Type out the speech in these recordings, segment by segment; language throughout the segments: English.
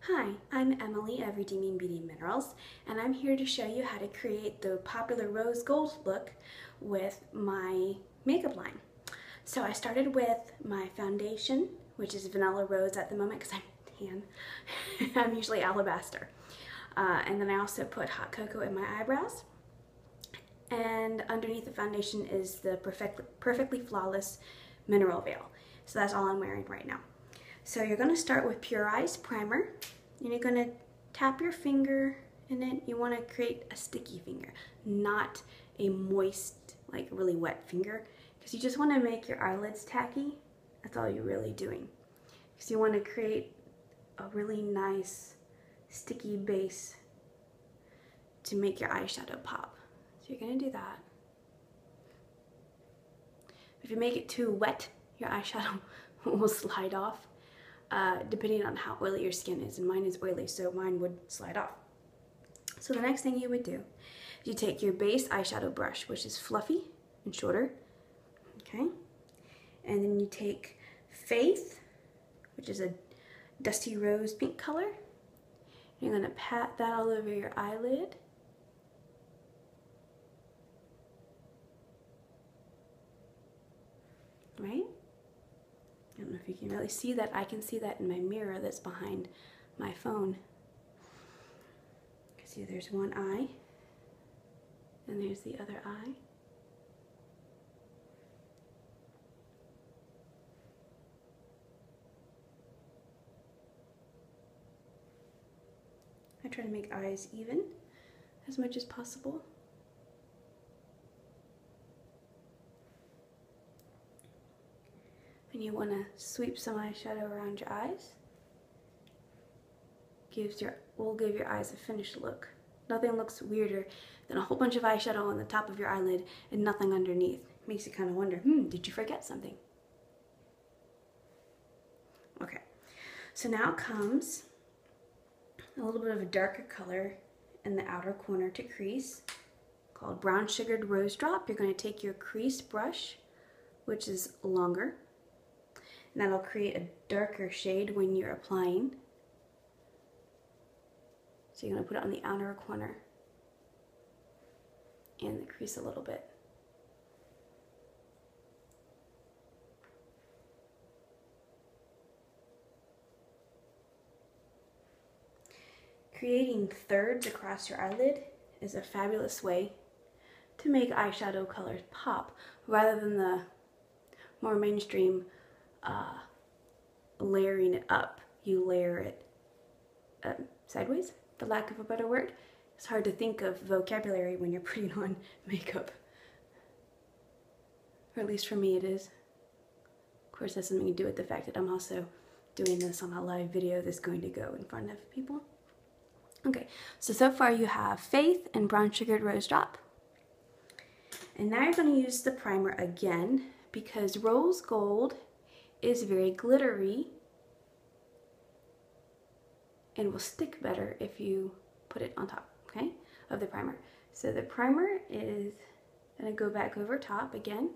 Hi, I'm Emily of Redeeming Beauty Minerals, and I'm here to show you how to create the popular rose gold look with my makeup line. So I started with my foundation, which is Vanilla Rose at the moment because I'm tan. I'm usually alabaster. And then I also put hot cocoa in my eyebrows. And underneath the foundation is the Perfectly Flawless Mineral Veil. So that's all I'm wearing right now. So you're going to start with Pure Eyes Primer, and you're going to tap your finger in it. You want to create a sticky finger, not a moist, like really wet finger, because you just want to make your eyelids tacky. That's all you're really doing. Because you want to create a really nice sticky base to make your eyeshadow pop. So you're going to do that. If you make it too wet, your eyeshadow will slide off. Depending on how oily your skin is, and mine is oily, so mine would slide off. So the next thing you would do is you take your base eyeshadow brush, which is fluffy and shorter, okay? And then you take Faith, which is a dusty rose pink color. And you're gonna pat that all over your eyelid. Right? I don't know if you can really see that. I can see that in my mirror that's behind my phone. You can see there's one eye, and there's the other eye. I try to make eyes even as much as possible. And you want to sweep some eyeshadow around your eyes. Will give your eyes a finished look. Nothing looks weirder than a whole bunch of eyeshadow on the top of your eyelid and nothing underneath. Makes you kind of wonder, did you forget something? Okay, so now comes a little bit of a darker color in the outer corner to crease, called Brown Sugared Rose Drop. You're going to take your crease brush, which is longer, and that'll create a darker shade when you're applying. So you're going to put it on the outer corner and the crease a little bit. Creating thirds across your eyelid is a fabulous way to make eyeshadow colors pop, rather than the more mainstream layering it up. You layer it sideways, for lack of a better word. It's hard to think of vocabulary when you're putting on makeup. Or at least for me it is. Of course, that's something to do with the fact that I'm also doing this on a live video that's going to go in front of people. Okay, so far you have Faith and Brown Sugared Rose Drop. And now you're going to use the primer again, because rose gold is very glittery and will stick better if you put it on top, okay, of the primer. So the primer is going to go back over top again.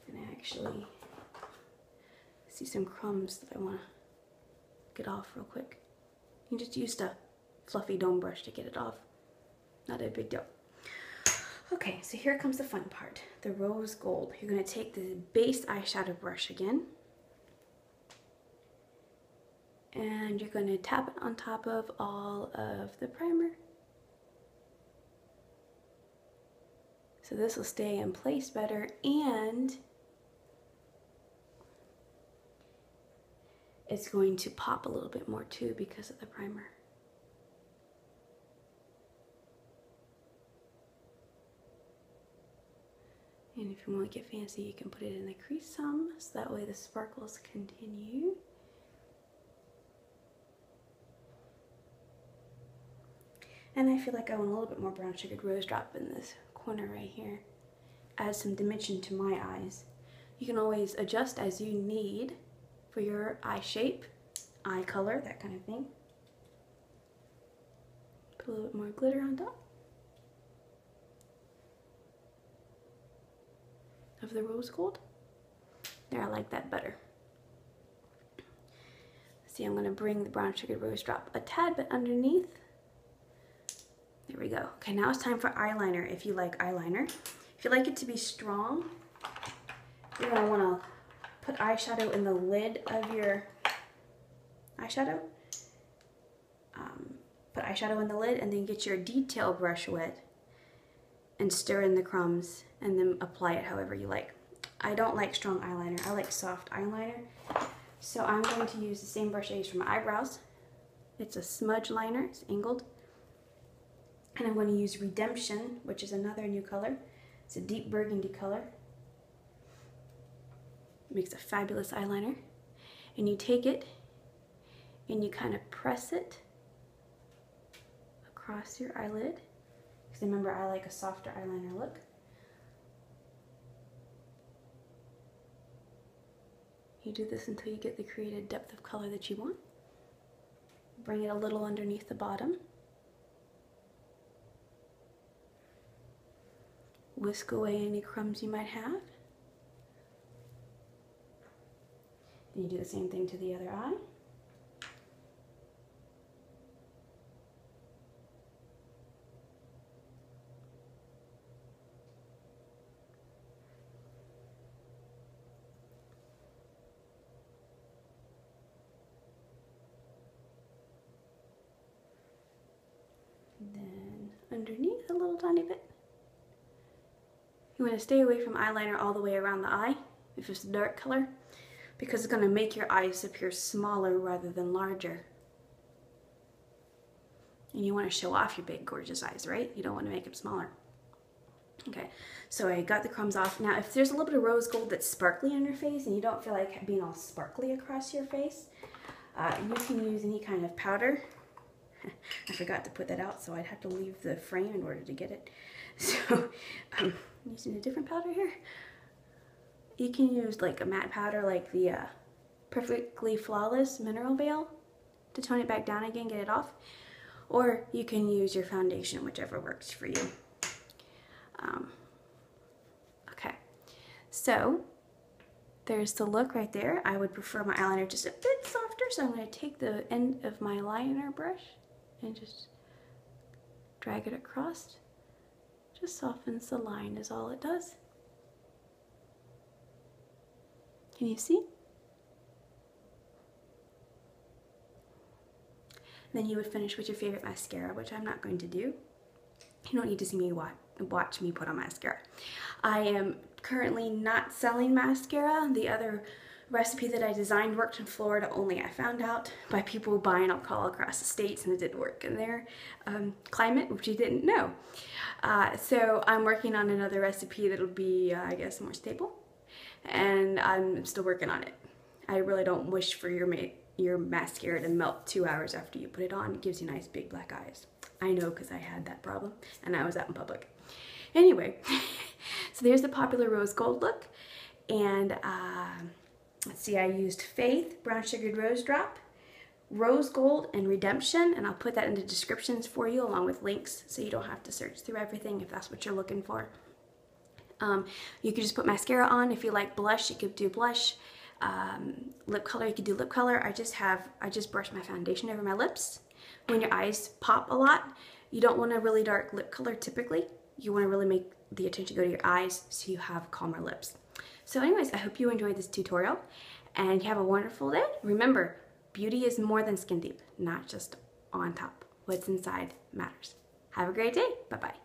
And I actually see some crumbs that I want to get off real quick. You just used a fluffy dome brush to get it off. Not a big deal. Okay, so here comes the fun part, the rose gold. You're going to take the base eyeshadow brush again, and you're going to tap it on top of all of the primer. So this will stay in place better, and it's going to pop a little bit more too because of the primer. And if you want to get fancy, you can put it in the crease some, so that way the sparkles continue. And I feel like I want a little bit more Brown Sugared Rose Drop in this corner right here. Add some dimension to my eyes. You can always adjust as you need for your eye shape, eye color, that kind of thing. Put a little bit more glitter on top. of the rose gold. There, I like that better. See, I'm gonna bring the brown sugar rose drop a tad bit underneath. There we go. Okay, now it's time for eyeliner, if you like eyeliner. If you like it to be strong, you're gonna wanna put eyeshadow in the lid of your eyeshadow. Put eyeshadow in the lid and then get your detail brush wet and stir in the crumbs and then apply it however you like. I don't like strong eyeliner, I like soft eyeliner. So I'm going to use the same brush I used for my eyebrows. It's a smudge liner, it's angled. And I'm going to use Redemption, which is another new color. It's a deep burgundy color. It makes a fabulous eyeliner. And you take it and you kind of press it across your eyelid. Because remember, I like a softer eyeliner look. You do this until you get the created depth of color that you want. Bring it a little underneath the bottom. Whisk away any crumbs you might have. Then you do the same thing to the other eye. Then underneath a little tiny bit. You want to stay away from eyeliner all the way around the eye if it's a dark color, because it's going to make your eyes appear smaller rather than larger. And you want to show off your big gorgeous eyes, right? You don't want to make them smaller. Okay, so I got the crumbs off. Now if there's a little bit of rose gold that's sparkly on your face and you don't feel like being all sparkly across your face, you can use any kind of powder. I forgot to put that out, so I'd have to leave the frame in order to get it. So I'm using a different powder here. You can use like a matte powder like the Perfectly Flawless Mineral Veil to tone it back down again, get it off. Or you can use your foundation, whichever works for you. Okay, so there's the look right there. I would prefer my eyeliner just a bit softer, so I'm going to take the end of my liner brush and just drag it across. Just softens the line is all it does. Can you see? Then you would finish with your favorite mascara, which I'm not going to do. You don't need to see me watch me put on mascara. I am currently not selling mascara. The other recipe that I designed worked in Florida only. I found out by people buying alcohol across the states, and it didn't work in their climate, which you didn't know. So I'm working on another recipe that'll be, I guess, more stable, and I'm still working on it. I really don't wish for your mascara to melt 2 hours after you put it on. It gives you nice big black eyes. I know, because I had that problem and I was out in public. Anyway, so there's the popular rose gold look. And let's see, I used Faith, Brown Sugared Rose Drop, Rose Gold, and Redemption. And I'll put that in the descriptions for you along with links so you don't have to search through everything if that's what you're looking for. You could just put mascara on. If you like blush, you could do blush. Lip color, you could do lip color. I just brushed my foundation over my lips. When your eyes pop a lot, you don't want a really dark lip color typically. You want to really make the attention go to your eyes so you have calmer lips. So anyways, I hope you enjoyed this tutorial and have a wonderful day. Remember, beauty is more than skin deep, not just on top. What's inside matters. Have a great day. Bye-bye.